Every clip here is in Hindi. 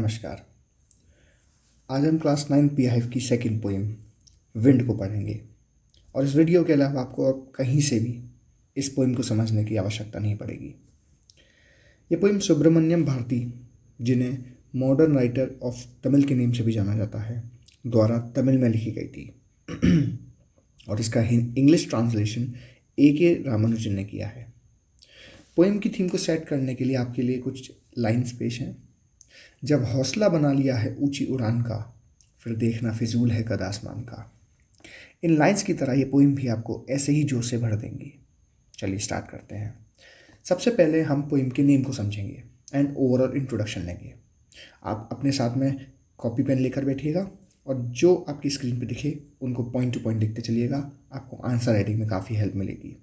नमस्कार। आज हम क्लास 9 पी की सेकंड पोइम विंड को पढ़ेंगे और इस वीडियो के अलावा आपको अब कहीं से भी इस पोइम को समझने की आवश्यकता नहीं पड़ेगी। ये पोइम सुब्रमण्यम भारती, जिन्हें मॉडर्न राइटर ऑफ तमिल के नेम से भी जाना जाता है, द्वारा तमिल में लिखी गई थी और इसका इंग्लिश ट्रांसलेशन A.K. रामानुजन ने किया है। पोइम की थीम को सेट करने के लिए आपके लिए कुछ लाइन्स पेश हैं। जब हौसला बना लिया है ऊंची उड़ान का, फिर देखना फिजूल है कद आसमान का। इन लाइन्स की तरह ये पोइम भी आपको ऐसे ही जोश से भर देंगी। चलिए स्टार्ट करते हैं। सबसे पहले हम पोइम के नेम को समझेंगे एंड ओवरऑल इंट्रोडक्शन लेंगे। आप अपने साथ में कॉपी पेन लेकर बैठिएगा और जो आपकी स्क्रीन पे दिखे उनको पॉइंट टू पॉइंट लिखते चलिएगा। आपको आंसर राइटिंग में काफ़ी हेल्प मिलेगी।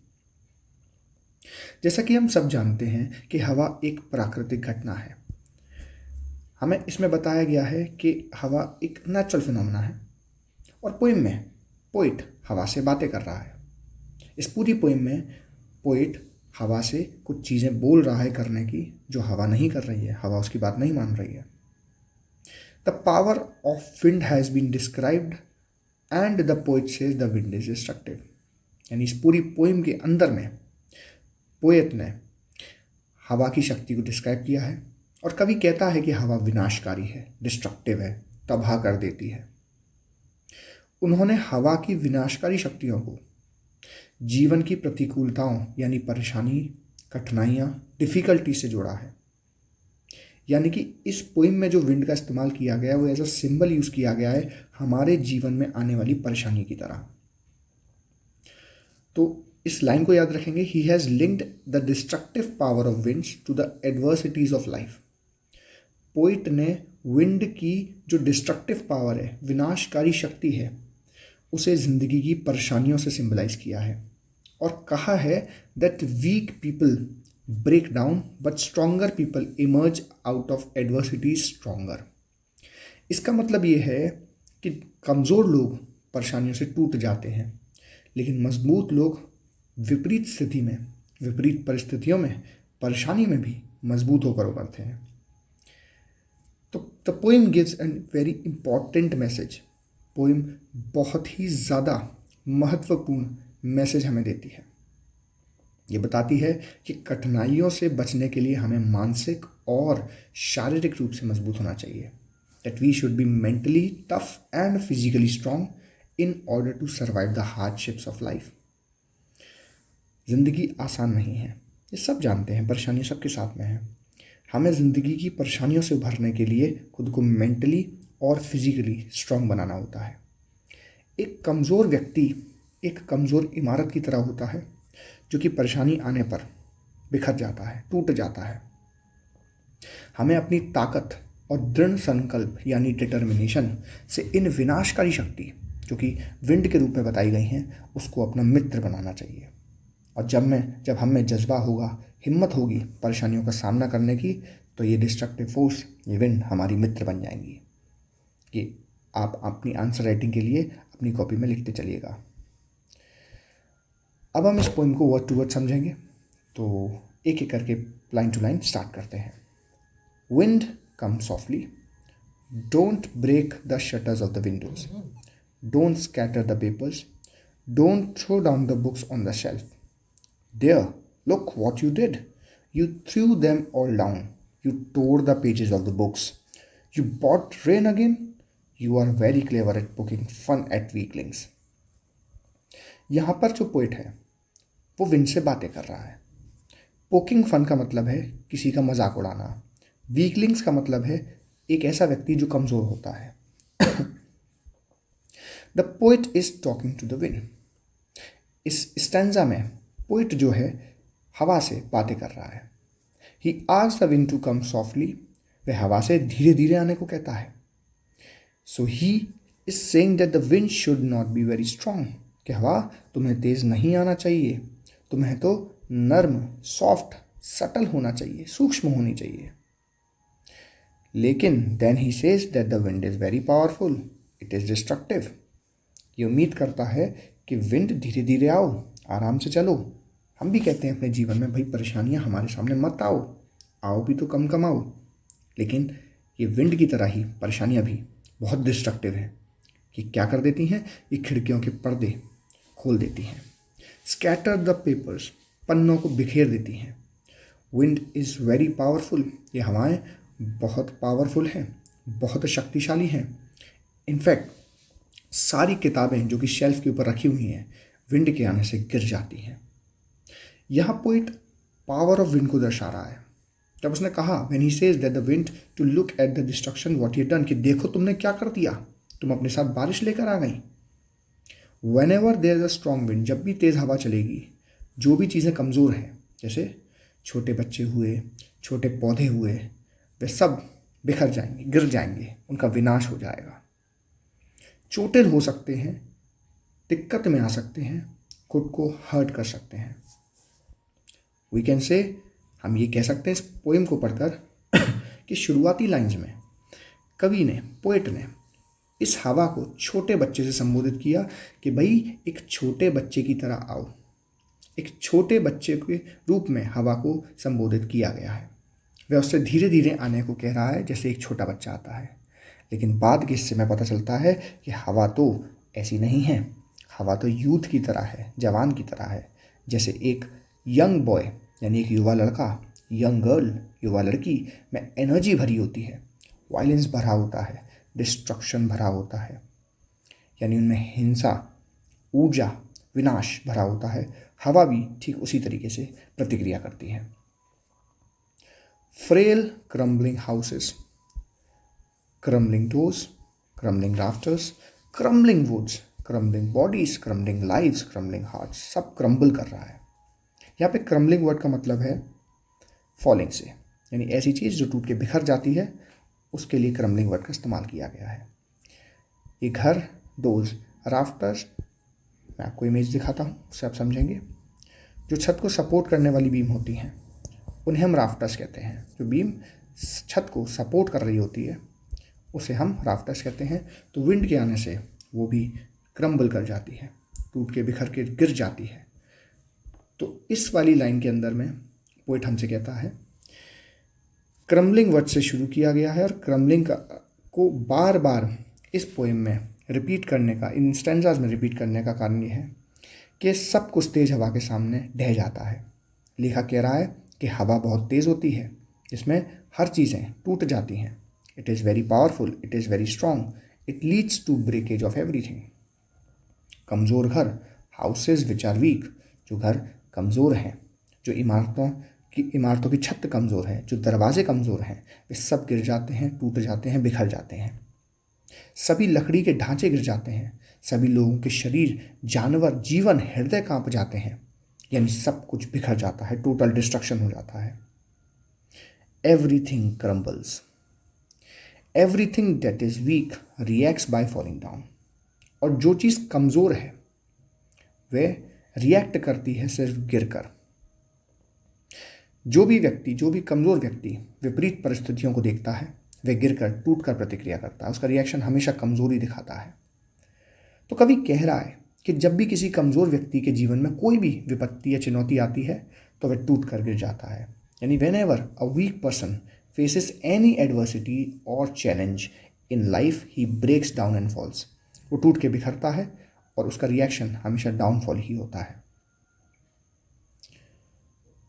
जैसा कि हम सब जानते हैं कि हवा एक प्राकृतिक घटना है। हमें इसमें बताया गया है कि हवा एक नेचुरल फिनोमेना है और पोइम में पोइट हवा से बातें कर रहा है। इस पूरी पोइम में पोइट हवा से कुछ चीज़ें बोल रहा है करने की जो हवा नहीं कर रही है। हवा उसकी बात नहीं मान रही है। The power of wind has been described and the poet says the wind is destructive. यानी इस पूरी पोइम के अंदर में पोएट ने हवा की शक्ति को डिस्क्राइब किया है और कवि कहता है कि हवा विनाशकारी है, डिस्ट्रक्टिव है, तबाह कर देती है। उन्होंने हवा की विनाशकारी शक्तियों को जीवन की प्रतिकूलताओं यानी परेशानी, कठिनाइयाँ, डिफ़िकल्टी से जोड़ा है। यानी कि इस पोइम में जो विंड का इस्तेमाल किया गया है वो एज अ सिंबल यूज़ किया गया है हमारे जीवन में आने वाली परेशानी की तरह। तो इस लाइन को याद रखेंगे, he has linked the destructive power of winds to the adversities of life. Poet ने विंड की जो डिस्ट्रक्टिव पावर है, विनाशकारी शक्ति है, उसे ज़िंदगी की परेशानियों से सिंबलाइज किया है और कहा है that weak people break down but stronger people emerge out of adversities stronger. इसका मतलब ये है कि कमज़ोर लोग परेशानियों से टूट जाते हैं, लेकिन मजबूत लोग विपरीत स्थिति में, विपरीत परिस्थितियों में, परेशानी में भी मजबूत होकर उभरते हैं। तो the poem gives an very important message. Poem बहुत ही ज़्यादा महत्वपूर्ण मैसेज हमें देती है। ये बताती है कि कठिनाइयों से बचने के लिए हमें मानसिक और शारीरिक रूप से मजबूत होना चाहिए। That we should be mentally tough and physically strong in order to survive the hardships of life. ज़िंदगी आसान नहीं है, ये सब जानते हैं, परेशानियाँ सबके साथ में हैं। हमें ज़िंदगी की परेशानियों से उभरने के लिए खुद को मेंटली और फिजिकली स्ट्रांग बनाना होता है। एक कमज़ोर व्यक्ति एक कमज़ोर इमारत की तरह होता है जो कि परेशानी आने पर बिखर जाता है, टूट जाता है। हमें अपनी ताकत और दृढ़ संकल्प यानी डिटर्मिनेशन से इन विनाशकारी शक्ति जो कि विंड के रूप में बताई गई हैं उसको अपना मित्र बनाना चाहिए। और जब हम में जज्बा होगा, हिम्मत होगी परेशानियों का सामना करने की, तो ये डिस्ट्रक्टिव फोर्स, ये विंड हमारी मित्र बन जाएंगी। ये आप अपनी आंसर राइटिंग के लिए अपनी कॉपी में लिखते चलिएगा। अब हम इस पोइम को वर्ड टू वर्ड समझेंगे, तो एक एक करके लाइन टू लाइन स्टार्ट करते हैं। Wind come softly, don't break the shutters of the windows, don't scatter the papers, don't throw down the books on the shelf. There, look what you did. You threw them all down. You tore the pages of the books. You bought rain again. You are very clever at poking fun at weaklings. यहाँ पर जो पोइट है वो विंड से बातें कर रहा है। पोकिंग फन का मतलब है किसी का मजाक उड़ाना। वीकलिंग्स का मतलब है एक ऐसा व्यक्ति जो कमज़ोर होता है। The poet is talking to the wind. इस स्टैंजा में पोइट जो है हवा से बातें कर रहा है। He asks the wind to come softly, वह हवा से धीरे धीरे आने को कहता है। So he is saying that the wind should not be very strong, कि हवा तुम्हें तेज नहीं आना चाहिए, तुम्हें तो नर्म, सॉफ्ट, सटल होना चाहिए, सूक्ष्म होनी चाहिए। लेकिन then he says that the wind is very powerful, it is destructive. ये उम्मीद करता है कि विंड धीरे धीरे आओ, आराम से चलो। हम भी कहते हैं अपने जीवन में, भाई परेशानियां हमारे सामने मत आओ, आओ भी तो कम कम आओ। लेकिन ये विंड की तरह ही परेशानियाँ भी बहुत डिस्ट्रक्टिव हैं कि क्या कर देती हैं, ये खिड़कियों के पर्दे खोल देती हैं, स्कैटर द पेपर्स, पन्नों को बिखेर देती हैं। विंड इज़ वेरी पावरफुल, ये हवाएं बहुत पावरफुल हैं, बहुत शक्तिशाली हैं। इनफैक्ट सारी किताबें जो कि शेल्फ के ऊपर रखी हुई हैं विंड के आने से गिर जाती हैं। यहाँ पोइट पावर ऑफ विंड को दर्शा रहा है। जब उसने कहा when he says that the wind to look at the destruction what he done, कि देखो तुमने क्या कर दिया, तुम अपने साथ बारिश लेकर आ गई। Whenever there is a strong wind, जब भी तेज़ हवा चलेगी, जो भी चीज़ें कमज़ोर हैं, जैसे छोटे बच्चे हुए, छोटे पौधे हुए, वे सब बिखर जाएंगे, गिर जाएंगे, उनका विनाश हो जाएगा। चोटिल हो सकते हैं, दिक्कत में आ सकते हैं, खुद को हर्ट कर सकते हैं। वी कैन से, हम ये कह सकते हैं इस पोएम को पढ़कर कि शुरुआती लाइंस में कवि ने, पोएट ने इस हवा को छोटे बच्चे से संबोधित किया कि भाई एक छोटे बच्चे की तरह आओ। एक छोटे बच्चे के रूप में हवा को संबोधित किया गया है। वह उससे धीरे धीरे आने को कह रहा है जैसे एक छोटा बच्चा आता है। लेकिन बाद के हिस्से में पता चलता है कि हवा तो ऐसी नहीं है, हवा तो यूथ की तरह है, जवान की तरह है। जैसे एक यंग बॉय यानी एक युवा लड़का, यंग गर्ल युवा लड़की में एनर्जी भरी होती है, वायलेंस भरा होता है, डिस्ट्रक्शन भरा होता है, यानी उनमें हिंसा, ऊर्जा, विनाश भरा होता है। हवा भी ठीक उसी तरीके से प्रतिक्रिया करती है। Frail crumbling houses, crumbling doors, crumbling rafters, crumbling woods, crumbling bodies, crumbling lives, crumbling hearts, सब क्रम्बल कर रहा है। यहाँ पे क्रम्बलिंग वर्ड का मतलब है फॉलिंग से, यानी ऐसी चीज़ जो टूट के बिखर जाती है, उसके लिए क्रम्बलिंग वर्ड का इस्तेमाल किया गया है। ये घर, डोर्स, राफ्टर्स, मैं आपको इमेज दिखाता हूँ, उससे आप समझेंगे। जो छत को सपोर्ट करने वाली बीम होती हैं उन्हें हम राफ्टर्स कहते हैं। जो बीम छत को सपोर्ट कर रही होती है उसे हम राफ्टर्स कहते हैं। तो विंड के आने से वो भी क्रम्बल कर जाती है, टूट के बिखर के गिर जाती है। तो इस वाली लाइन के अंदर में पोएट हमसे कहता है, क्रम्बलिंग वर्ड से शुरू किया गया है और क्रम्बलिंग को बार बार इस पोएम में रिपीट करने का, इन स्टैंजाज में रिपीट करने का कारण ये है कि सब कुछ तेज़ हवा के सामने ढह जाता है। लेखक कह रहा है कि हवा बहुत तेज़ होती है, जिसमें हर चीज़ें टूट जाती हैं। It is very powerful, it is very strong, it leads to breakage of everything. कमज़ोर घर, हाउसेज विच आर वीक, जो घर कमज़ोर हैं, जो इमारतों की छत कमज़ोर है, जो दरवाजे कमज़ोर हैं, वे सब गिर जाते हैं, टूट जाते हैं, बिखर जाते हैं। सभी लकड़ी के ढांचे गिर जाते हैं, सभी लोगों के शरीर, जानवर, जीवन, हृदय कांप जाते हैं, यानी सब कुछ बिखर जाता है, टोटल डिस्ट्रक्शन हो जाता है। Everything crumbles, everything that is weak reacts by falling down. और जो चीज़ कमज़ोर है वह रिएक्ट करती है सिर्फ गिरकर। जो भी कमज़ोर व्यक्ति विपरीत परिस्थितियों को देखता है वह गिरकर, टूटकर प्रतिक्रिया करता है, उसका रिएक्शन हमेशा कमज़ोरी दिखाता है। तो कवि कह रहा है कि जब भी किसी कमज़ोर व्यक्ति के जीवन में कोई भी विपत्ति या चुनौती आती है तो वह टूट कर गिर जाता है। यानी whenever a weak person faces any adversity और challenge in life he breaks down and falls. वो टूट के बिखरता है और उसका रिएक्शन हमेशा डाउनफॉल ही होता है।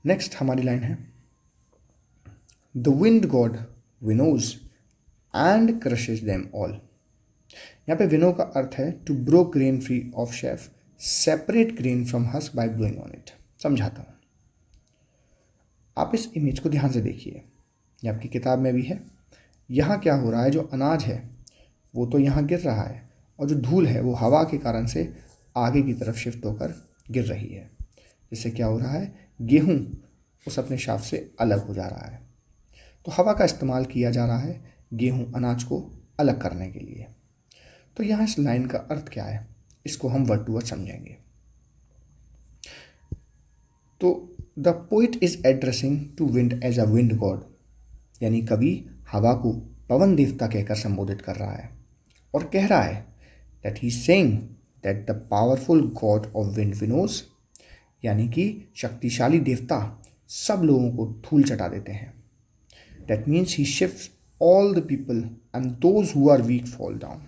नेक्स्ट हमारी लाइन है, the wind god winnows and crushes them all. यहाँ पे विनो का अर्थ है to blow grain free of chaff, separate grain from husk by blowing on it. समझाता हूँ, आप इस इमेज को ध्यान से देखिए, ये आपकी किताब में भी है। यहाँ क्या हो रहा है, जो अनाज है वो तो यहाँ गिर रहा है और जो धूल है वो हवा के कारण से आगे की तरफ शिफ्ट होकर गिर रही है। जिससे क्या हो रहा है, गेहूँ उस अपने शाफ से अलग हो जा रहा है। तो हवा का इस्तेमाल किया जा रहा है गेहूँ, अनाज को अलग करने के लिए। तो यहाँ इस लाइन का अर्थ क्या है, इसको हम वर्ड टू वर्ड समझेंगे। तो the poet is addressing to wind as a wind god, यानी कवि हवा को पवन देवता कहकर संबोधित कर रहा है और कह रहा है that he saying that the powerful god of wind winnows, यानी कि शक्तिशाली देवता सब लोगों को धूल चटा देते हैं। That means he shifts all the people and those who are weak fall down.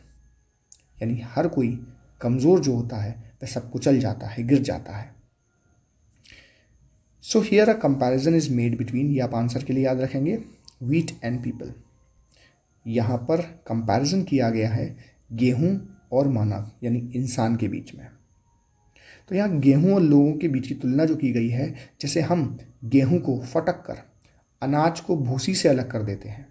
यानी हर कोई कमज़ोर जो होता है वह सब कुचल जाता है, गिर जाता है। So here a comparison is made between, ये आप आंसर के लिए याद रखेंगे, व्हीट एंड पीपल। यहाँ पर कंपैरिजन किया गया है गेहूं और मानव यानी इंसान के बीच में। तो यहाँ गेहूं और लोगों के बीच की तुलना जो की गई है, जैसे हम गेहूं को फटक कर अनाज को भूसी से अलग कर देते हैं,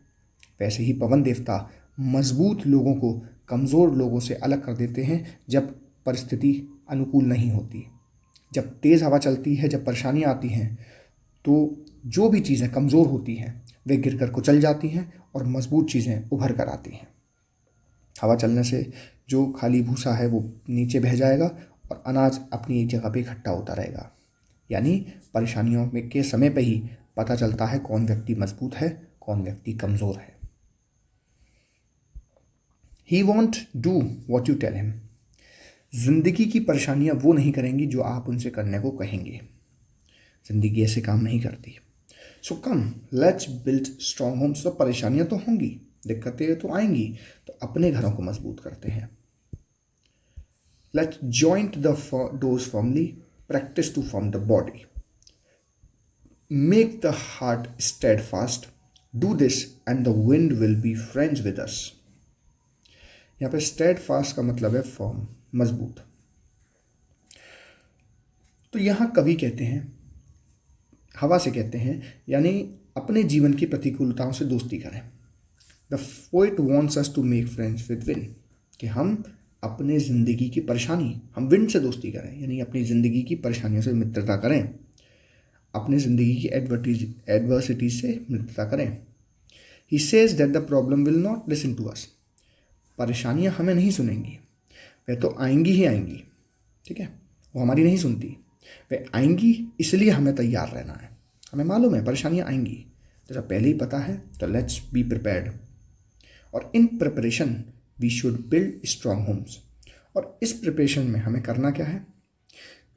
वैसे ही पवन देवता मजबूत लोगों को कमज़ोर लोगों से अलग कर देते हैं जब परिस्थिति अनुकूल नहीं होती। जब तेज़ हवा चलती है, जब परेशानियाँ आती हैं, तो जो भी चीज़ें कमज़ोर होती हैं वे गिर कर कुचल जाती हैं और मजबूत चीज़ें उभर कर आती हैं। हवा चलने से जो खाली भूसा है वो नीचे बह जाएगा और अनाज अपनी एक जगह पे इकट्ठा होता रहेगा। यानी परेशानियों में के समय पे ही पता चलता है कौन व्यक्ति मजबूत है, कौन व्यक्ति कमज़ोर है। He won't do what you tell him। जिंदगी की परेशानियां वो नहीं करेंगी जो आप उनसे करने को कहेंगे। जिंदगी ऐसे काम नहीं करती। So come let's build strong homes. तो परेशानियां तो होंगी, दिक्कतें तो आएंगी, तो अपने घरों को मजबूत करते हैं। Let's joint the doors firmly, practice to form the body, make the heart steadfast, do this and the wind will be friends with us. यहाँ पे स्टेड फास्ट का मतलब है फॉर्म, मजबूत। तो यहाँ कवि कहते हैं, हवा से कहते हैं, यानी अपने जीवन की प्रतिकूलताओं से दोस्ती करें। The poet wants us to make friends with wind, कि हम अपने ज़िंदगी की परेशानी, हम विंड से दोस्ती करें, यानी अपनी ज़िंदगी की परेशानियों से मित्रता करें, अपने ज़िंदगी की एडवर्सिटीज से मित्रता करें। He says that the problem will not listen to us. परेशानियां हमें नहीं सुनेंगी, वे तो आएंगी ही आएंगी, ठीक है, वो हमारी नहीं सुनती, वे आएंगी, इसलिए हमें तैयार रहना है। हमें मालूम है परेशानियां आएंगी, तो जब पहले ही पता है तो लेट्स बी प्रिपेयर्ड। और in preparation we should build strong homes. और इस प्रिपरेशन में हमें करना क्या है?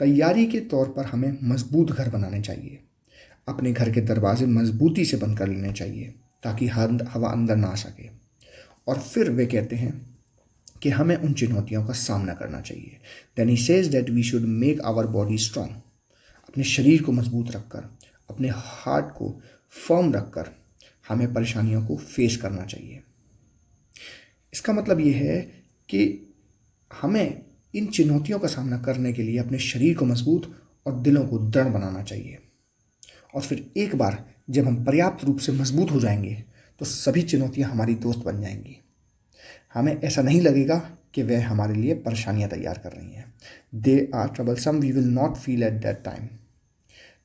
तैयारी के तौर पर हमें मजबूत घर बनाने चाहिए। अपने घर के दरवाजे मजबूती से बंद कर लेने चाहिए ताकि हवा अंदर ना आ सके। और फिर वे कहते हैं कि हमें उन चुनौतियों का सामना करना चाहिए। Then he says that we should make our body strong. अपने शरीर को मजबूत रखकर, अपने हार्ट को फर्म रखकर हमें परेशानियों को फेस करना चाहिए। इसका मतलब ये है कि हमें इन चुनौतियों का सामना करने के लिए अपने शरीर को मजबूत और दिलों को दृढ़ बनाना चाहिए। और फिर एक बार जब हम पर्याप्त रूप से मजबूत हो जाएंगे तो सभी चुनौतियां हमारी दोस्त बन जाएंगी। हमें ऐसा नहीं लगेगा कि वह हमारे लिए परेशानियां तैयार कर रही हैं। They are troublesome we will not feel at that time.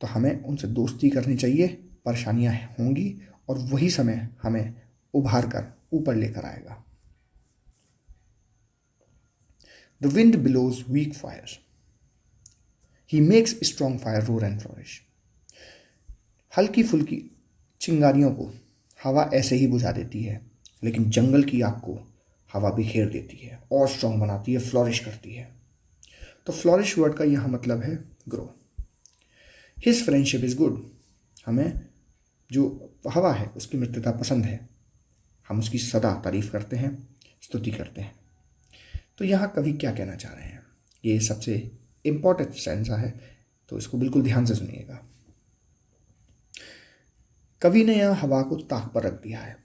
तो हमें उनसे दोस्ती करनी चाहिए। परेशानियां होंगी और वही समय हमें उभार कर ऊपर लेकर आएगा। The wind blows weak fire, he makes strong fire roar and flourish. हल्की फुल्की चिंगारियों को हवा ऐसे ही बुझा देती है, लेकिन जंगल की आग को हवा बिखेर देती है और स्ट्रॉन्ग बनाती है, फ्लोरिश करती है। तो फ्लोरिश वर्ड का यहाँ मतलब है grow. His friendship is good. हमें जो हवा है उसकी मित्रता पसंद है, हम उसकी सदा तारीफ करते हैं, स्तुति करते हैं। तो यहाँ कवि क्या कहना चाह रहे हैं, ये सबसे इम्पोर्टेंट स्टैंजा है, तो इसको बिल्कुल ध्यान से सुनिएगा। कवि ने यहाँ हवा को ताक पर रख दिया है।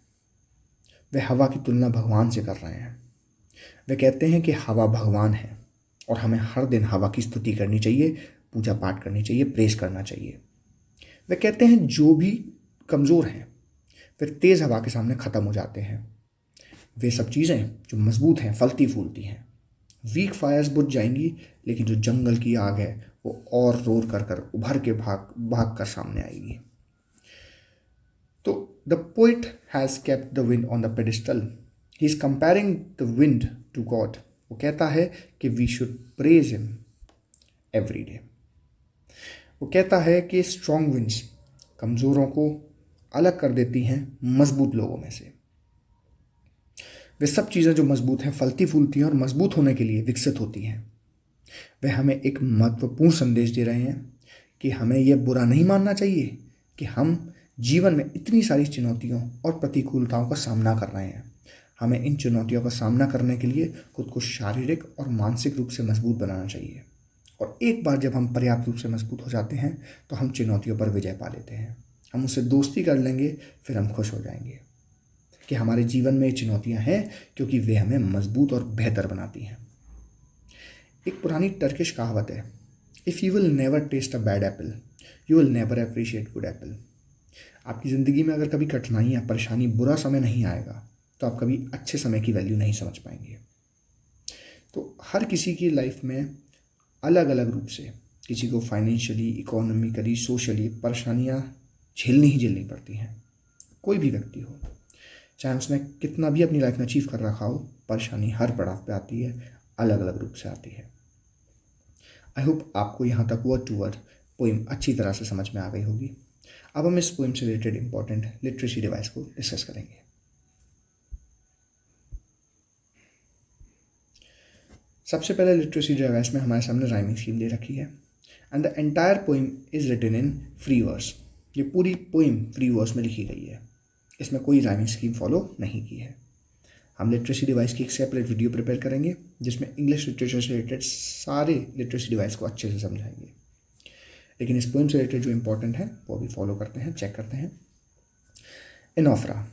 वे हवा की तुलना भगवान से कर रहे हैं। वे कहते हैं कि हवा भगवान है और हमें हर दिन हवा की स्तुति करनी चाहिए, पूजा पाठ करनी चाहिए, प्रेस करना चाहिए। वे कहते हैं जो भी कमज़ोर हैं वे तेज़ हवा के सामने ख़त्म हो जाते हैं। वे सब चीज़ें जो मजबूत हैं फलती फूलती हैं। वीक फायर्स बुझ जाएंगी, लेकिन जो जंगल की आग है वो और रोर कर कर उभर के भाग कर सामने आएगी। तो the poet has kept the wind on the pedestal. He is comparing the wind to god. वो कहता है कि we should praise him every day. वो कहता है कि स्ट्रॉन्ग विंड्स कमज़ोरों को अलग कर देती हैं मजबूत लोगों में से। वे सब चीज़ें जो मजबूत हैं फलती फूलती हैं और मजबूत होने के लिए विकसित होती हैं। वे हमें एक महत्वपूर्ण संदेश दे रहे हैं कि हमें यह बुरा नहीं मानना चाहिए कि हम जीवन में इतनी सारी चुनौतियों और प्रतिकूलताओं का सामना कर रहे हैं। हमें इन चुनौतियों का सामना करने के लिए खुद को शारीरिक और मानसिक रूप से मजबूत बनाना चाहिए। और एक बार जब हम पर्याप्त रूप से मजबूत हो जाते हैं तो हम चुनौतियों पर विजय पा लेते हैं। हम उससे दोस्ती कर लेंगे, फिर हम खुश हो जाएंगे कि हमारे जीवन में ये चुनौतियां हैं, क्योंकि वे हमें मजबूत और बेहतर बनाती हैं। एक पुरानी टर्किश कहावत है, if you will never taste a bad apple you will never appreciate good apple. आपकी ज़िंदगी में अगर कभी कठिनाइयाँ, परेशानी, बुरा समय नहीं आएगा तो आप कभी अच्छे समय की वैल्यू नहीं समझ पाएंगे। तो हर किसी की लाइफ में अलग अलग रूप से, किसी को फाइनेंशियली, इकोनॉमिकली, सोशली परेशानियाँ झेलनी पड़ती हैं। कोई भी व्यक्ति हो, चाहे उसने कितना भी अपनी लाइफ में अचीव कर रखा हो, परेशानी हर पड़ाव पे आती है, अलग अलग रूप से आती है। आई होप आपको यहाँ तक वर्ड टू वर्ड पोइम अच्छी तरह से समझ में आ गई होगी। अब हम इस पोइम से रिलेटेड इंपॉर्टेंट लिटरेसी डिवाइस को डिस्कस करेंगे। सबसे पहले लिटरेसी डिवाइस में हमारे सामने राइमिंग स्कीम दे रखी है and the entire poem is written in free verse. ये पूरी पोइम फ्री वर्स में लिखी गई है, इसमें कोई राइमिंग स्कीम फॉलो नहीं की है। हम लिटरेसी डिवाइस की एक सेपरेट वीडियो प्रिपेयर करेंगे जिसमें इंग्लिश लिटरेचर से रिलेटेड सारे लिटरेसी डिवाइस को अच्छे से समझाएंगे, लेकिन इस पोइम से रिलेटेड जो इंपॉर्टेंट है वो भी फॉलो करते हैं, चेक करते हैं। Anaphora,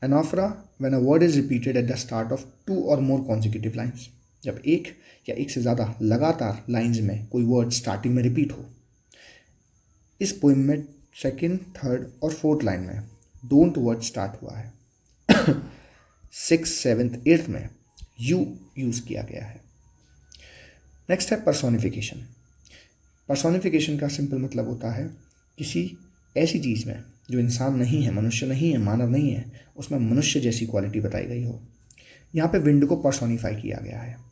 anaphora when a word is repeated at the start of 2 or more consecutive lines. जब एक या एक से ज़्यादा लगातार लाइंस में कोई वर्ड स्टार्टिंग में रिपीट हो। इस पोइम में 2nd, 3rd और 4th लाइन में डोंट वर्ड स्टार्ट हुआ है। 6th, 7th, 8th में यू यूज़ किया गया है। नेक्स्ट है पर्सोनिफिकेशन। पर्सोनिफिकेशन का सिंपल मतलब होता है किसी ऐसी चीज़ में जो इंसान नहीं है, मनुष्य नहीं है, मानव नहीं है, उसमें मनुष्य जैसी क्वालिटी बताई गई हो। यहाँ पे विंड को पर्सोनिफाई किया गया है।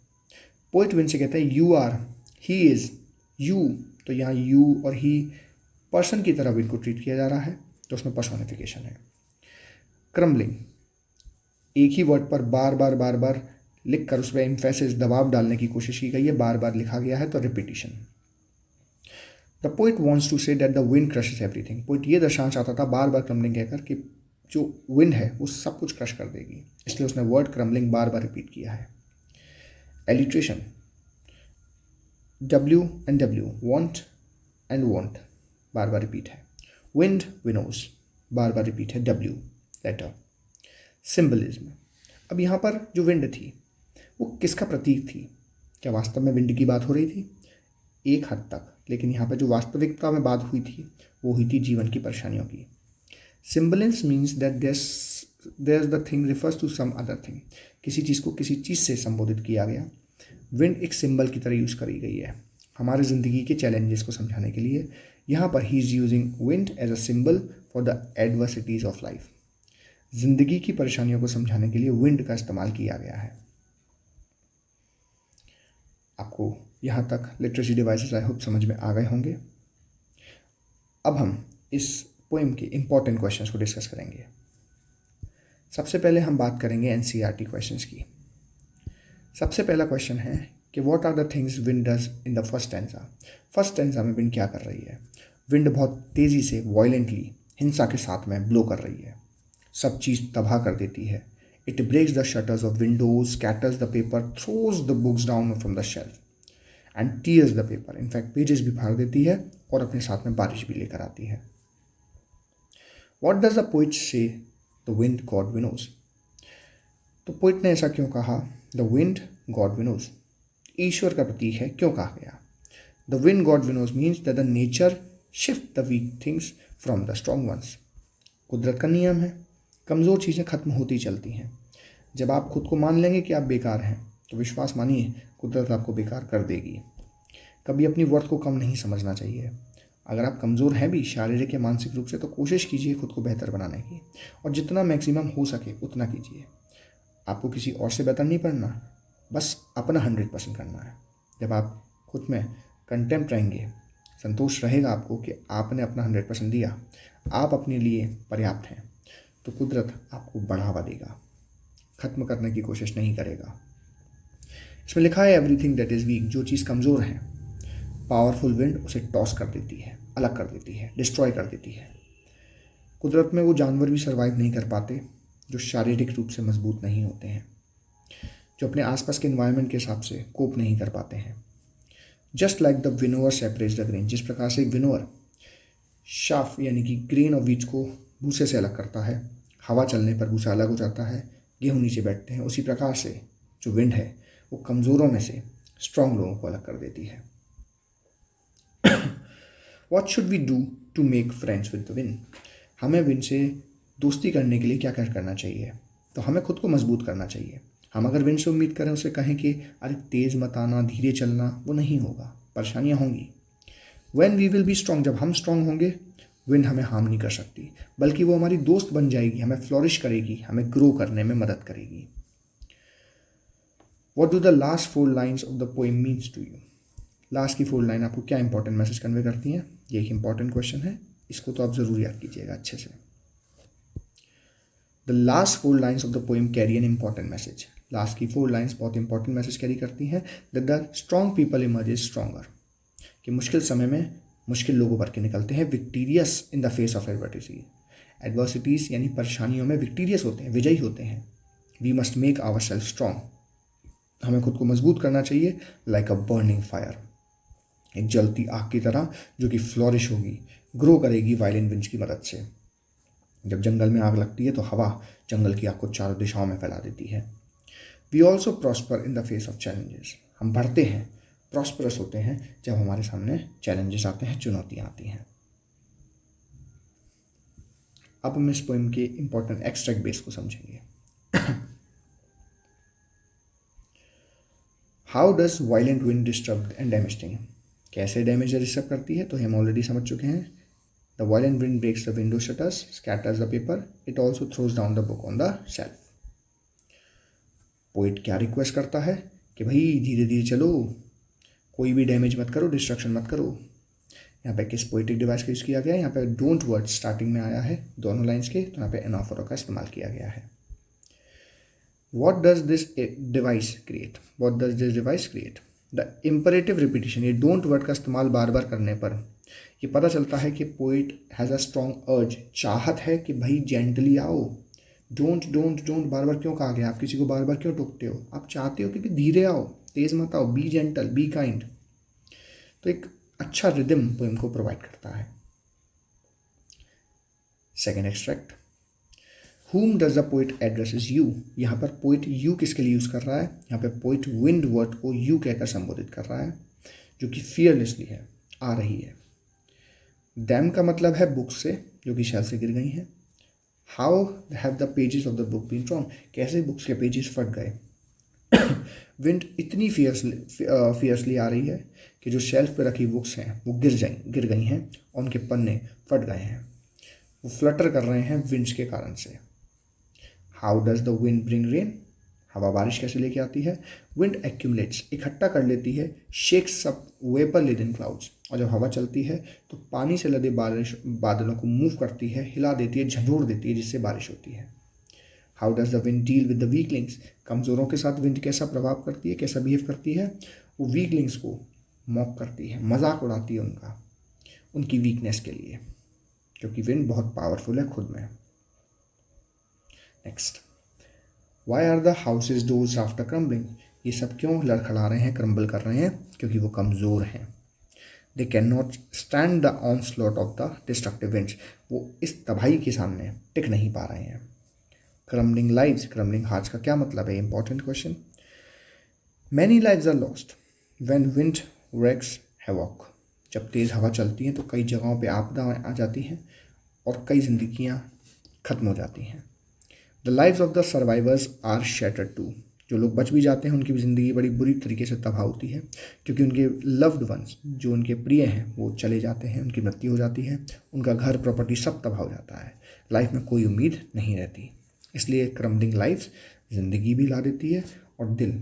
पोइट विंड से कहते हैं you are, he is, you, तो यहाँ यू और ही पर्सन की तरह विंड को ट्रीट किया जा रहा है, तो उसमें पर्सोनिफिकेशन है। क्रम्बलिंग, एक ही वर्ड पर बार बार लिख कर उस पर एम्फेसिस, दबाव डालने की कोशिश की गई है, बार बार लिखा गया है, तो repetition. The poet wants to say that the wind crushes everything. Poet ये दर्शाना चाहता था बार बार क्रम्बलिंग कहकर कि जो विंड है वो सब कुछ क्रश कर देगी, इसलिए उसने वर्ड क्रम्बलिंग बार बार रिपीट किया है। Alliteration, W and W, want and want, bar bar repeat है। विंड, विनोज, बार बार रिपीट है, W लेटर। सिंबलिज्म, अब यहाँ पर जो विंड थी वो किसका प्रतीक थी? क्या वास्तव में विंड की बात हो रही थी? एक हद तक, लेकिन यहाँ पर जो वास्तविकता में बात हुई थी वो हुई थी जीवन की परेशानियों की। Symbolism means that there's the thing refers to some other thing, किसी चीज़ को किसी चीज़ से संबोधित किया गया। विंड एक सिंबल की तरह यूज़ करी गई है हमारे ज़िंदगी के चैलेंजेस को समझाने के लिए। यहाँ पर he is using wind as a symbol for the adversities of life. ज़िंदगी की परेशानियों को समझाने के लिए विंड का इस्तेमाल किया गया है। आपको यहाँ तक लिटरेसी डिवाइसेस आई होप समझ में आ गए होंगे। अब हम इस पोएम के इम्पॉर्टेंट क्वेश्चंस को डिस्कस करेंगे। सबसे पहले हम बात करेंगे एनसीईआरटी क्वेश्चंस की। सबसे पहला क्वेश्चन है कि what are the things wind does in the first stanza. First stanza में विंड क्या कर रही है? विंड बहुत तेज़ी से, वायलेंटली, हिंसा के साथ में ब्लो कर रही है, सब चीज़ तबाह कर देती है। It breaks the shutters of windows, scatters the paper, throws the books down from the shelf and tears the paper. In fact pages भी फाड़ देती है और अपने साथ में बारिश भी लेकर आती है। What does the poet say the wind god winnows. तो पोइट ने ऐसा क्यों कहा? द विंड गॉड विनोज, ईश्वर का प्रतीक है, क्यों कहा गया? The wind god winnows means that the nature shift the weak things from the strong ones. कुदरत का नियम है, कमज़ोर चीज़ें खत्म होती चलती हैं। जब आप खुद को मान लेंगे कि आप बेकार हैं तो विश्वास मानिए कुदरत आपको बेकार कर देगी। कभी अपनी वर्थ को कम नहीं समझना चाहिए। अगर आप कमज़ोर हैं भी शारीरिक या मानसिक रूप से तो कोशिश कीजिए खुद को बेहतर बनाने की, और जितना मैक्सिमम हो सके उतना कीजिए। आपको किसी और से बेहतर नहीं पढ़ना, बस अपना 100% करना है। जब आप खुद में कंटेंट रहेंगे, संतोष रहेगा आपको कि आपने अपना 100% दिया, आप अपने लिए पर्याप्त हैं, तो कुदरत आपको बढ़ावा देगा, ख़त्म करने की कोशिश नहीं करेगा। इसमें लिखा है एवरीथिंग दैट इज़ वीक, जो चीज़ कमज़ोर है पावरफुल विंड उसे टॉस कर देती है, अलग कर देती है, डिस्ट्रॉय कर देती है। कुदरत में वो जानवर भी सर्वाइव नहीं कर पाते जो शारीरिक रूप से मजबूत नहीं होते हैं, जो अपने आसपास के इन्वायरमेंट के हिसाब से कोप नहीं कर पाते हैं। Just like the winnower separates the grain, जिस प्रकार से विनोअर शाफ यानी कि ग्रेन और बीज को भूसे से अलग करता है, हवा चलने पर भूसा अलग हो जाता है, गेहूँ नीचे बैठते हैं, उसी प्रकार से जो विंड है वो कमज़ोरों में से स्ट्रांग लोगों को अलग कर देती है। What should we do to make friends with the wind? हमें विंड से दोस्ती करने के लिए क्या क्या करना चाहिए? तो हमें खुद को मजबूत करना चाहिए। हम अगर विंड से उम्मीद करें, उसे कहें कि अरे तेज़ मत आना, धीरे चलना, वो नहीं होगा, परेशानियाँ होंगी। When we will be strong, जब हम स्ट्रांग होंगे, विंड हमें हार्म नहीं कर सकती, बल्कि वो हमारी दोस्त बन जाएगी, हमें फ्लोरिश करेगी, हमें ग्रो करने में मदद करेगी। What do the last 4 lines of the poem means to you? Last की 4 लाइन आपको क्या इंपॉर्टेंट मैसेज कन्वे करती हैं? ये एक इंपॉर्टेंट क्वेश्चन है, इसको तो आप ज़रूर याद कीजिएगा अच्छे से। The last 4 lines of the poem carry an important message. Last की 4 लाइन्स बहुत इंपॉर्टेंट मैसेज कैरी करती हैं। That the strong people emerges stronger, कि मुश्किल समय में मुश्किल लोग उभर के निकलते हैं। Victorious in the face of adversities, यानी परेशानियों में विक्टीरियस होते हैं, विजयी होते हैं। We must make our self strong, हमें खुद को मजबूत करना चाहिए। लाइक अ बर्निंग फायर, एक जलती आग की तरह, जो कि फ्लोरिश होगी, ग्रो करेगी वायलेंट विंड्स की मदद से। जब जंगल में आग लगती है तो हवा जंगल की आग को चारों दिशाओं में फैला देती है। We also prosper in the face of challenges, हम बढ़ते हैं, प्रॉस्परस होते हैं जब हमारे सामने चैलेंजेस आते हैं, चुनौतियाँ आती हैं। अब हम इस पोएम के इंपॉर्टेंट एक्सट्रैक्ट बेस को समझेंगे। How does violent wind disturb and damage thing? कैसे डैमेज या डिस्टर्ब करती है, तो हम ऑलरेडी समझ चुके हैं। The violent wind breaks the window shutters, scatters the paper, it also throws down the book on the shelf. Poet क्या रिक्वेस्ट करता है कि भाई धीरे धीरे चलो, कोई भी डैमेज मत करो, डिस्ट्रक्शन मत करो। यहाँ पे किस पोइटिक डिवाइस का यूज़ किया गया है? यहाँ पे डोंट वर्ड स्टार्टिंग में आया है दोनों लाइन्स के, तो यहाँ पे एनाफोरा का इस्तेमाल किया गया है। What does this device create? What does this device create? The imperative repetition, ये डोंट वर्ड का इस्तेमाल बार बार करने पर ये पता चलता है कि पोइट हैज़ अ स्ट्रॉन्ग अर्ज, चाहत है कि भाई जेंटली आओ। डोंट डोंट डोंट बार बार क्यों कहा गया? आप किसी को बार बार क्यों टोकते हो? आप चाहते हो कि धीरे आओ, तेज़ मत आओ, बी जेंटल, बी काइंड। तो एक अच्छा रिदम पोइम को प्रोवाइड करता है। Second extract, Whom does the poet addresses you? यहाँ पर पोइट यू किसके लिए यूज़ कर रहा है? यहाँ पे पोइट विंड वर्ड को यू कहकर संबोधित कर रहा है, जो कि फियरलेसली है, आ रही है। दैम का मतलब है बुक से, जो कि शेल्फ से गिर गई हैं। How have the pages of the book been torn? कैसे बुक्स के पेजेस फट गए? विंड इतनी फियर्सली आ रही है कि जो शेल्फ पे रखी बुक्स हैं वो गिर गई हैं और उनके पन्ने फट गए हैं, वो फ्लटर कर रहे हैं विंड्स के कारण से। How does the wind bring rain? हवा बारिश कैसे लेके आती है? विंड एक्यूमुलेट्स, इकट्ठा कर लेती है, shakes up vapour laden clouds, और जब हवा चलती है तो पानी से लदे बादलों को मूव करती है, हिला देती है, झंझोड़ देती है, जिससे बारिश होती है। How does the wind deal with the weaklings? कमज़ोरों के साथ विंड कैसा प्रभाव करती है, कैसा बिहेव करती है? वो वीकलिंग्स को मॉक करती है, मजाक उड़ाती है उनका, उनकी वीकनेस के लिए, क्योंकि विंड बहुत पावरफुल है खुद में। Next, why are the houses doors after crumbling? ये सब क्यों लड़खड़ा रहे हैं, क्रम्बल कर रहे हैं? क्योंकि वो कमज़ोर हैं। They can not stand the onslaught of the destructive winds, वो इस तबाही के सामने टिक नहीं पा रहे हैं। क्रम्बलिंग लाइव्स, क्रम्बलिंग हार्ट्स का क्या मतलब है? Important question. Many lives are lost when wind wreaks havoc, जब तेज़ हवा चलती है तो कई जगहों पे आपदा आ जाती हैं और कई जिंदगियां ख़त्म हो जाती हैं। The lives of the survivors are shattered too, जो लोग बच भी जाते हैं उनकी भी ज़िंदगी बड़ी बुरी तरीके से तबाह होती है, क्योंकि उनके लव्ड वंस, जो उनके प्रिय हैं, वो चले जाते हैं, उनकी मृत्यु हो जाती है, उनका घर प्रॉपर्टी सब तबाह हो जाता है, लाइफ में कोई उम्मीद नहीं रहती। इसलिए क्रम्बलिंग लाइफ्स ज़िंदगी भी ला देती है और दिल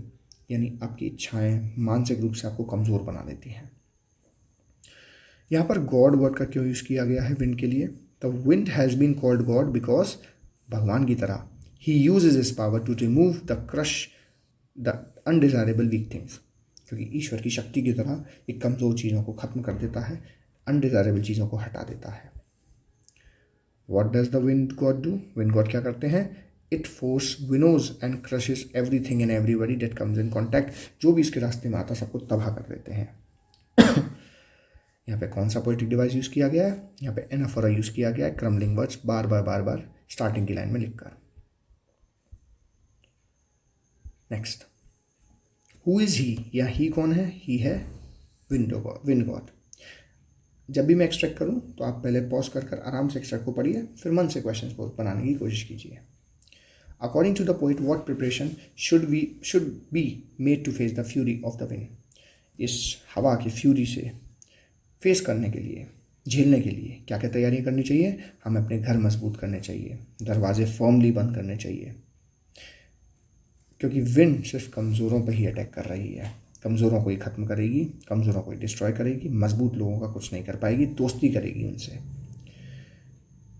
यानी आपकी इच्छाएं मानसिक रूप से आपको कमज़ोर बना देती हैं। यहाँ पर गॉड वर्ड का क्यों यूज़ किया गया है विंड के लिए? The wind has been called god because भगवान की तरह ही uses his power to remove the crush the undesirable weak things, क्योंकि ईश्वर की शक्ति की तरह एक कमज़ोर चीज़ों को ख़त्म कर देता है, अनडिज़ायरेबल चीज़ों को हटा देता है। What does the wind god do? Wind god क्या करते हैं? It force winnows and crushes everything and everybody that comes in contact. जो भी इसके रास्ते में आता सबको तबाह कर देते हैं। यहाँ पे कौन सा पोएटिक डिवाइस यूज़ किया गया है? यहाँ पे एनाफोरा यूज़ किया गया है, क्रम्बलिंग वर्ड्स बार बार स्टार्टिंग की लाइन में लिखकर। नेक्स्ट, हु इज़ ही, या ही कौन है? ही है विंड गॉड। जब भी मैं एक्सट्रैक्ट करूँ तो आप पहले पॉज कर आराम से एक्सट्रैक्ट को पढ़िए, फिर मन से क्वेश्चन को बनाने की कोशिश कीजिए। According to the poet, what preparation should be made to face the fury of the wind? इस हवा की फ्यूरी से फेस करने के लिए, झेलने के लिए क्या क्या तैयारियां करनी चाहिए? हमें अपने घर मजबूत करने चाहिए, दरवाजे फर्मली बंद करने चाहिए, क्योंकि विंड सिर्फ कमज़ोरों पर ही अटैक कर रही है। कमज़ोरों को ही ख़त्म करेगी, कमज़ोरों को ही डिस्ट्रॉय करेगी, मजबूत लोगों का कुछ नहीं कर पाएगी, दोस्ती करेगी उनसे।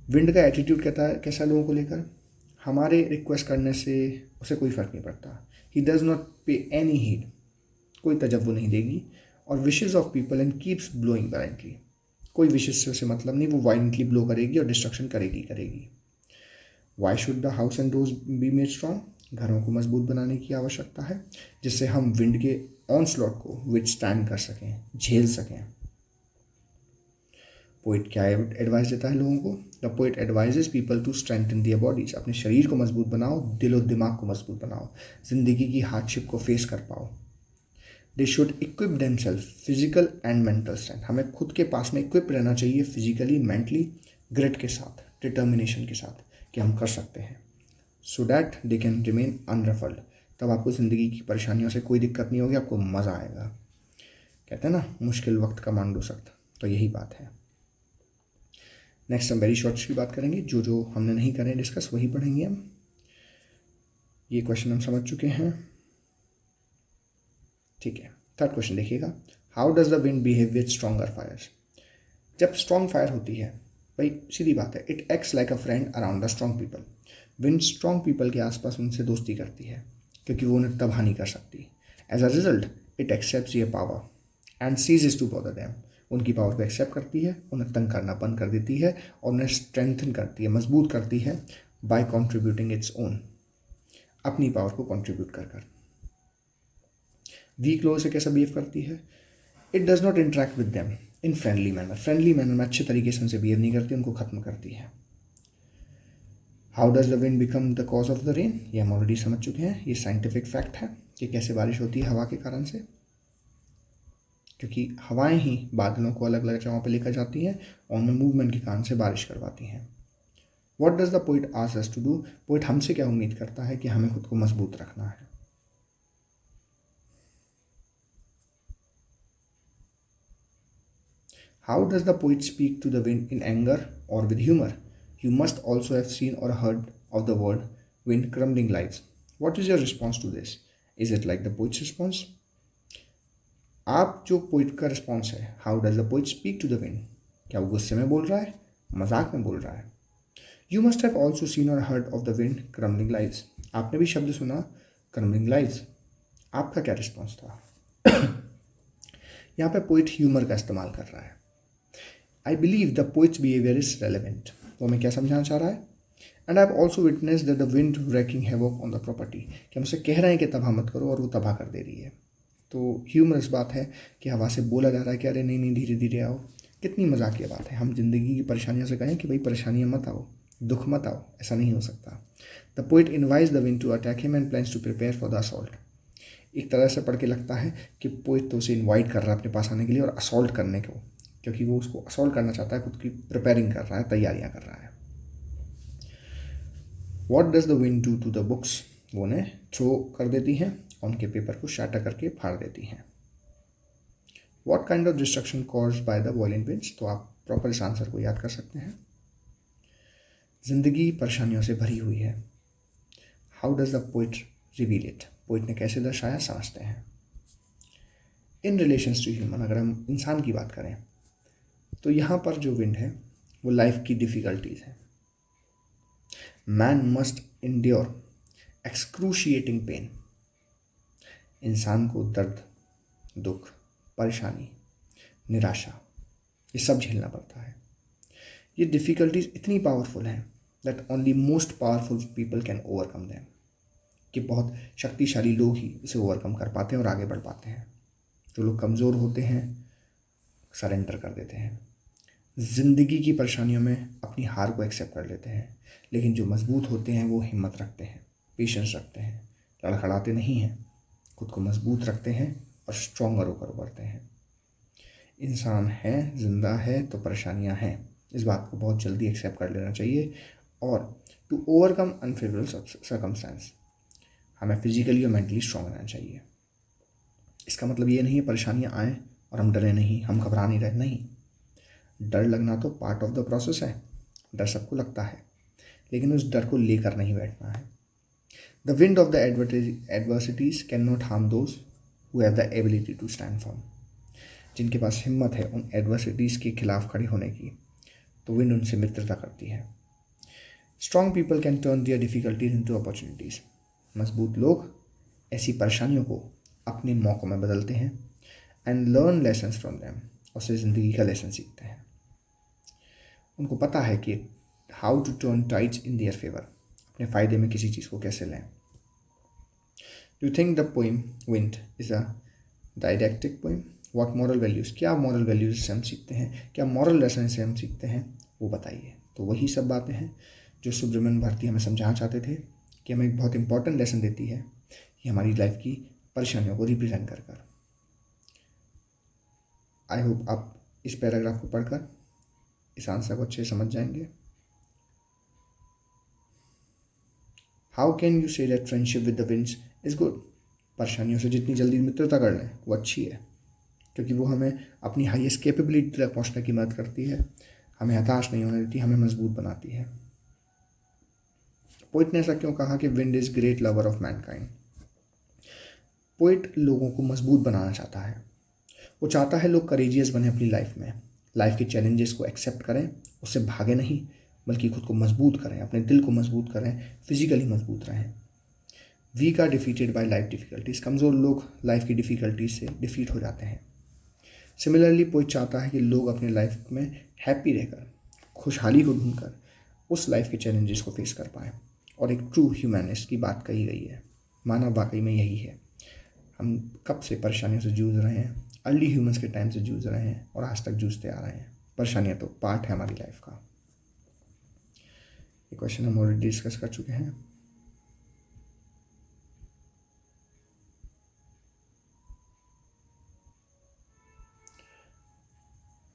विंड का एटीट्यूड कहता है कैसा लोगों को लेकर? हमारे रिक्वेस्ट करने से उसे कोई फ़र्क नहीं पड़ता। ही डज़ नॉट पे एनी हीड, कोई तजव्वुर नहीं देगी। और wishes of people and keeps blowing violently, कोई विशेष से उसे मतलब नहीं, वो वायलेंटली ब्लो करेगी और डिस्ट्रक्शन करेगी। Why should the house and doors be made strong? घरों को मजबूत बनाने की आवश्यकता है, जिससे हम विंड के ऑनस्लॉट को विथस्टैंड कर सकें, झेल सकें। पोइट क्या एडवाइस देता है लोगों को? The poet advises people to strengthen their bodies, अपने शरीर को मजबूत बनाओ, दिलो दिमाग को मजबूत बनाओ, ज़िंदगी की हार्डशिप को फेस कर पाओ। They should equip themselves physical and mental strength, हमें खुद के पास में इक्विप रहना चाहिए फिजिकली, मेंटली, ग्रिट के साथ, डिटर्मिनेशन के साथ कि हम कर सकते हैं। So that they can remain unruffled, तब आपको ज़िंदगी की परेशानियों से कोई दिक्कत नहीं होगी, आपको मज़ा आएगा। कहते हैं ना, मुश्किल वक्त का मांडू सख्त, तो यही बात है। नेक्स्ट हम वेरी शॉर्ट्स की बात करेंगे, जो हमने नहीं करें डिस्कस वही पढ़ेंगे हम। ये क्वेश्चन हम समझ चुके हैं, ठीक है। थर्ड क्वेश्चन देखिएगा, how does the wind behave with stronger fires? जब स्ट्रॉन्ग फायर होती है, भाई सीधी बात है, it acts like a friend around the strong people. Wind strong people के आसपास उनसे दोस्ती करती है, क्योंकि वो उन्हें तबाह नहीं कर सकती। As a result it accepts ये power and ceases to bother them, उनकी पावर को एक्सेप्ट करती है, उन्हें तंग करना बंद कर देती है और उन्हें स्ट्रेंथन करती है, मजबूत करती है, बाय कॉन्ट्रीब्यूटिंग इट्स ओन, अपनी पावर को कॉन्ट्रीब्यूट कर। वीक लोगों से कैसा बिहेव करती है? It does not interact with them in friendly manner में अच्छे तरीके से उनसे बिहेव नहीं करती, उनको ख़त्म करती है। How does the wind become the cause of the rain? ये हम ऑलरेडी समझ चुके हैं, ये साइंटिफिक फैक्ट है कि कैसे बारिश होती है हवा के कारण से, क्योंकि हवाएं ही बादलों को अलग अलग जगहों पर लेकर जाती हैं और उनमें मूवमेंट के कारण से बारिश करवाती हैं। What does the poet ask us to do? Poet हमसे क्या उम्मीद करता है? कि हमें खुद को मजबूत रखना है। How does the poet speak to the wind, in anger or with humor? You must also have seen or heard of the word wind crumbling lives. What is your response to this? Is it like the poet's response? आप जो पोइट का रिस्पॉन्स है, how does the poet speak to the wind? क्या वो गुस्से में बोल रहा है, मजाक में बोल रहा है? You must have also seen or heard of the wind crumbling lives, आपने भी शब्द सुना क्रम्बलिंग लाइव्स, आपका क्या रिस्पॉन्स था? यहाँ पे पोइट ह्यूमर का इस्तेमाल कर रहा है। I believe the poets behaviour is relevant, वो हमें क्या समझाना चाह रहा है? And I have also witness that the wind ranking havoc on the property, कि हमसे कह रहे हैं कि तबाह मत करो और वो तबाह कर दे रही है। तो ह्यूमरस बात है कि हवा से बोला जा रहा है कि अरे नहीं नहीं धीरे धीरे आओ। कितनी मजाकिया बात है, हम जिंदगी की परेशानियों से कहें कि भाई परेशानियाँ मत आओ, दुख मत आओ, ऐसा नहीं हो सकता। The poet invites the wind to attack him and plans to prepare for the assault. एक तरह से पढ़ के लगता है कि पोइट तो उसे इन्वाइट कर रहा है अपने पास आने के लिए और असॉल्ट करने को, क्योंकि वो उसको असॉल्ट करना चाहता है, खुद की प्रिपेयरिंग कर रहा है, तैयारियां कर रहा है। What does the wind do to the books? वो उन्हें थ्रो कर देती हैं, उनके पेपर को शाटर करके फाड़ देती हैं। What kind of destruction caused by the violent winds? तो आप प्रॉपर इस आंसर को याद कर सकते हैं। जिंदगी परेशानियों से भरी हुई है। How does the poet reveal it? Poet ने कैसे दर्शाया, समझते हैं। इन रिलेशंस टू ह्यूमन, अगर हम इंसान की बात करें तो यहाँ पर जो विंड है वो लाइफ की डिफ़िकल्टीज़ है। Man must endure excruciating pen, इंसान को दर्द, दुख, परेशानी, निराशा, ये सब झेलना पड़ता है। ये डिफ़िकल्टीज इतनी पावरफुल हैं that only most powerful people can overcome them, कि बहुत शक्तिशाली लोग ही इसे ओवरकम कर पाते हैं और आगे बढ़ पाते हैं। जो लोग कमज़ोर होते हैं सरेंडर कर देते हैं, ज़िंदगी की परेशानियों में अपनी हार को एक्सेप्ट कर लेते हैं, लेकिन जो मजबूत होते हैं वो हिम्मत रखते हैं, पेशेंस रखते हैं, लड़खड़ाते नहीं हैं, खुद को मजबूत रखते हैं और स्ट्रॉन्गर होकर उभरते हैं। इंसान है, ज़िंदा है तो परेशानियां हैं, इस बात को बहुत जल्दी एक्सेप्ट कर लेना चाहिए। और टू ओवरकम अनफेवरेबल सर्कमस्टेंस हमें फिजिकली और मेंटली स्ट्रॉन्ग रहना चाहिए। इसका मतलब ये नहीं है परेशानियां आएँ और हम डरे नहीं, हम घबरा नहीं रहे, नहीं। डर लगना तो पार्ट ऑफ द प्रोसेस है, डर सबको लगता है, लेकिन उस डर को लेकर नहीं बैठना है। The wind of the adversities can not harm those who have the ability to stand firm. जिनके पास हिम्मत है उन एडवर्सिटीज़ के खिलाफ खड़े होने की, तो विंड उनसे मित्रता करती है। Strong people can turn their difficulties into opportunities. मजबूत लोग ऐसी परेशानियों को अपने मौक़ों में बदलते हैं and learn lessons from them, उससे ज़िंदगी का लेसन सीखते हैं। उनको पता है कि how to turn tides in their favour, अपने फ़ायदे में किसी चीज़ को कैसे लें। You think the poem wind is a didactic poem? What moral values, क्या मॉरल वैल्यूज़ से हम सीखते हैं, क्या मॉरल लेसन से हम सीखते हैं, वो बताइए। तो वही सब बातें हैं जो सुब्रमण्यम भारती हमें समझाना चाहते थे, कि हमें एक बहुत इंपॉर्टेंट लेसन देती है कि हमारी लाइफ की परेशानियों को रिप्रेजेंट कर। आई होप आप इस पैराग्राफ को पढ़कर इस आंसर को अच्छे समझ जाएंगे। How can you say that friendship with the winds is good? परेशानियों से जितनी जल्दी मित्रता कर लें वो अच्छी है, क्योंकि वो हमें अपनी हाईएस्ट कैपेबिलिटी तक पहुँचने की मदद करती है, हमें हताश नहीं होने देती, हमें मजबूत बनाती है। पोइट ने ऐसा क्यों कहा कि wind is great lover of Mankind? Poet लोगों को मजबूत बनाना चाहता है। वो चाहता है लोग करेजियस बने अपनी लाइफ में, लाइफ के चैलेंजेस को एक्सेप्ट करें, उससे भागे नहीं, बल्कि खुद को मजबूत करें, अपने दिल को मजबूत करें, फिजिकली मजबूत रहें। Weak are defeated by life difficulties. कमज़ोर लोग लाइफ की डिफ़िकल्टीज से डिफीट हो जाते हैं। सिमिलरली पोइट चाहता है कि लोग अपने लाइफ में हैप्पी रहकर, खुशहाली को ढूंढकर उस लाइफ के चैलेंजेस को फेस कर पाएँ। और एक ट्रू ह्यूमैनिस्ट की बात कही गई है, मानव वाकई में यही है। हम कब से परेशानियों से जूझ रहे हैं, अर्ली ह्यूमंस के टाइम से जूझ रहे हैं और आज तक जूझते आ रहे हैं। परेशानियाँ तो पार्ट है हमारी लाइफ का। ये क्वेश्चन हम ऑलरेडी डिस्कस कर चुके हैं।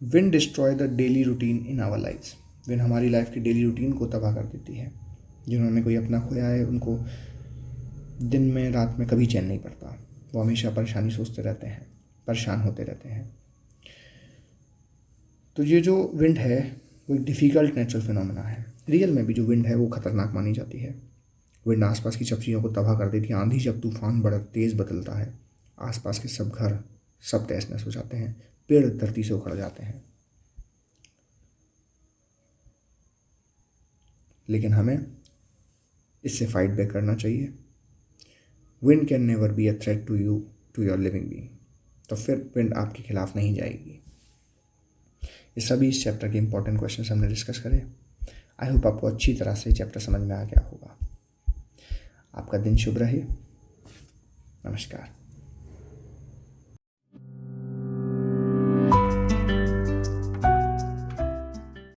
Wind destroy the daily routine in our lifes. Wind हमारी लाइफ की डेली रूटीन को तबाह कर देती है। जिन्होंने कोई अपना खोया है उनको दिन में रात में कभी चैन नहीं पड़ता, वो हमेशा परेशानी सोचते रहते हैं, परेशान होते रहते हैं। तो ये जो विंड है वो एक डिफ़िकल्ट नेचुरल फिनोमेना है। रियल में भी जो विंड है वो ख़तरनाक मानी जाती है। विंड आसपास की सब चीज़ों को तबाह कर देती है। आंधी जब तूफान बड़ा तेज़ बदलता है, आसपास के सब घर सब तहस नहस हो जाते हैं, पेड़ धरती से उखड़ जाते हैं। लेकिन हमें इससे फाइट बैक करना चाहिए। Wind can never be a threat to you, to your living being. तो फिर विंड आपके खिलाफ नहीं जाएगी। ये सभी इस चैप्टर के इंपॉर्टेंट क्वेश्चन हमने डिस्कस करे। आई होप आपको अच्छी तरह से चैप्टर समझ में आ गया होगा। आपका दिन शुभ रहे। नमस्कार।